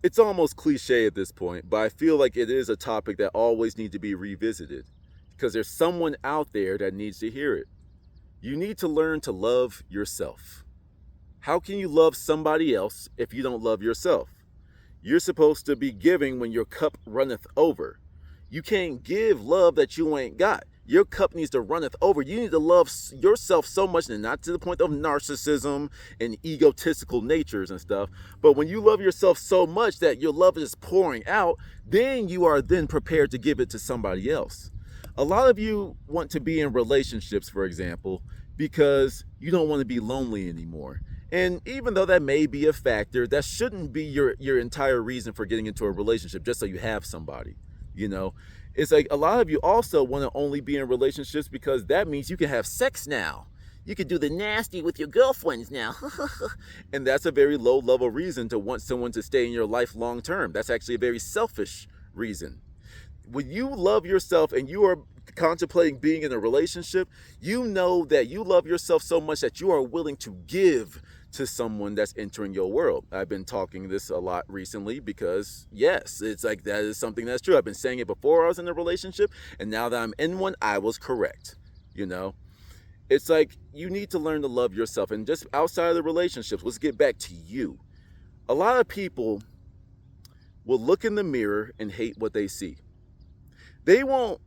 It's almost cliche at this point, but I feel like it is a topic that always needs to be revisited because there's someone out there that needs to hear it. You need to learn to love yourself. How can you love somebody else if you don't love yourself? You're supposed to be giving when your cup runneth over. You can't give love that you ain't got. Your cup needs to runneth over. You need to love yourself so much, and not to the point of narcissism and egotistical natures and stuff. But when you love yourself so much that your love is pouring out, then you are then prepared to give it to somebody else. A lot of you want to be in relationships, for example, because you don't want to be lonely anymore. And even though that may be a factor, that shouldn't be your entire reason for getting into a relationship, just so you have somebody. You know, it's like a lot of you also want to only be in relationships because that means you can have sex now. You can do the nasty with your girlfriends now. And that's a very low level reason to want someone to stay in your life long term. That's actually a very selfish reason. When you love yourself and you are contemplating being in a relationship, you know that you love yourself so much that you are willing to give to someone that's entering your world. I've been talking this a lot recently because, yes, it's like that is something that's true. I've been saying it before I was in a relationship, and now that I'm in one, I was correct. You know, it's like you need to learn to love yourself. And just outside of the relationships, let's get back to you. A lot of people will look in the mirror and hate what they see. They won't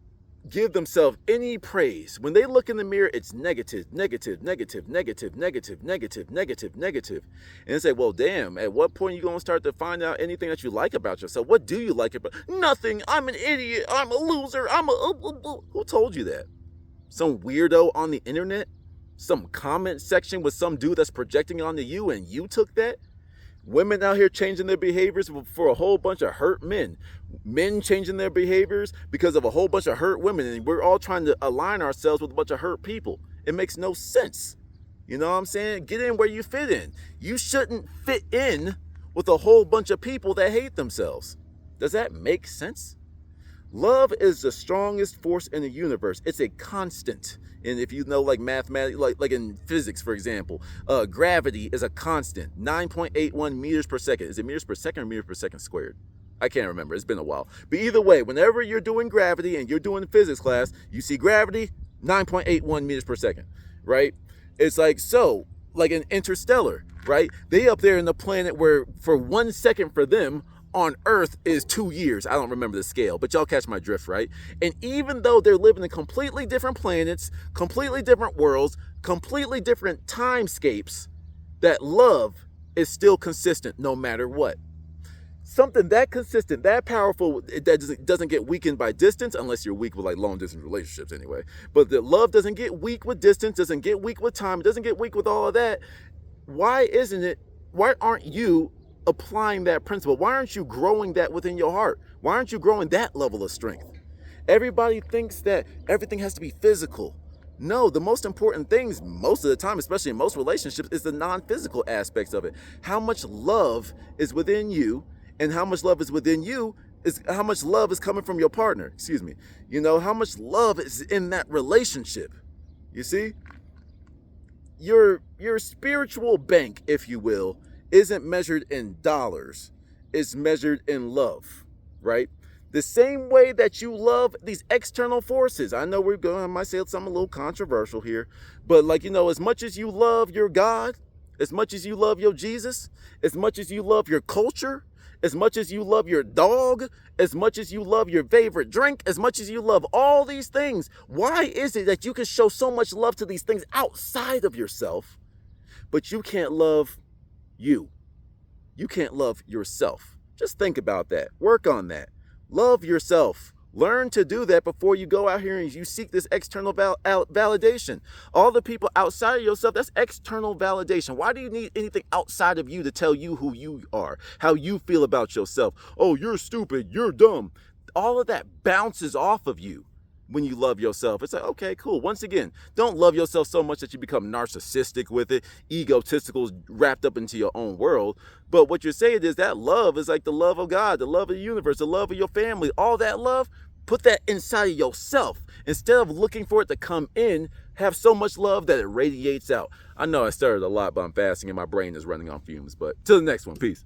give themselves any praise. When they look in the mirror, it's negative, negative, negative, negative, negative, negative, negative, negative. And it's like, well, damn, at what point are you going to start to find out anything that you like about yourself? What do you like about? Nothing. I'm an idiot. I'm a loser. Who told you that? Some weirdo on the internet? Some comment section with some dude that's projecting onto you and you took that? Women out here changing their behaviors for a whole bunch of hurt men. Men changing their behaviors because of a whole bunch of hurt women. And we're all trying to align ourselves with a bunch of hurt people. It makes no sense. You know what I'm saying? Get in where you fit in. You shouldn't fit in with a whole bunch of people that hate themselves. Does that make sense? Love is the strongest force in the universe. It's a constant. And if you know, like mathematics, like in physics, for example, gravity is a constant, 9.81 meters per second. Is it meters per second or meters per second squared? I can't remember. It's been a while. But either way, whenever you're doing gravity and you're doing physics class, you see gravity, 9.81 meters per second, right? It's like, so, like in Interstellar, right? They up there in the planet where for 1 second for them, on Earth is 2 years. I don't remember the scale, but y'all catch my drift, right? And even though they're living in completely different planets, completely different worlds, completely different timescapes, that love is still consistent no matter what. Something that consistent, that powerful, that doesn't get weakened by distance, unless you're weak with like long distance relationships anyway. But the love doesn't get weak with distance, doesn't get weak with time, it doesn't get weak with all of that. Why aren't you applying that principle? Why aren't you growing that within your heart? Why aren't you growing that level of strength? Everybody thinks that everything has to be physical. No, the most important things most of the time, especially in most relationships, is the non-physical aspects of it. How much love is within you, and how much love is within you is how much love is coming from your partner. Excuse me. You know, how much love is in that relationship. You see? Your spiritual bank, if you will, isn't measured in dollars. It's measured in love, right? The same way that you love these external forces. I know I might say something a little controversial here, but like, you know, as much as you love your God, as much as you love your Jesus, as much as you love your culture, as much as you love your dog, as much as you love your favorite drink, as much as you love all these things, why is it that you can show so much love to these things outside of yourself, but you can't love you? You can't love yourself. Just think about that. Work on that. Love yourself. Learn to do that before you go out here and you seek this external validation. All the people outside of yourself, that's external validation. Why do you need anything outside of you to tell you who you are, how you feel about yourself? Oh, you're stupid, you're dumb. All of that bounces off of you when you love yourself. It's like, okay, cool. Once again, don't love yourself so much that you become narcissistic with it, egotistical, wrapped up into your own world. But what you're saying is that love is like the love of God, the love of the universe, the love of your family, all that love. Put that inside of yourself. Instead of looking for it to come in, have so much love that it radiates out. I know I started a lot, but I'm fasting and my brain is running on fumes. But till the next one, peace.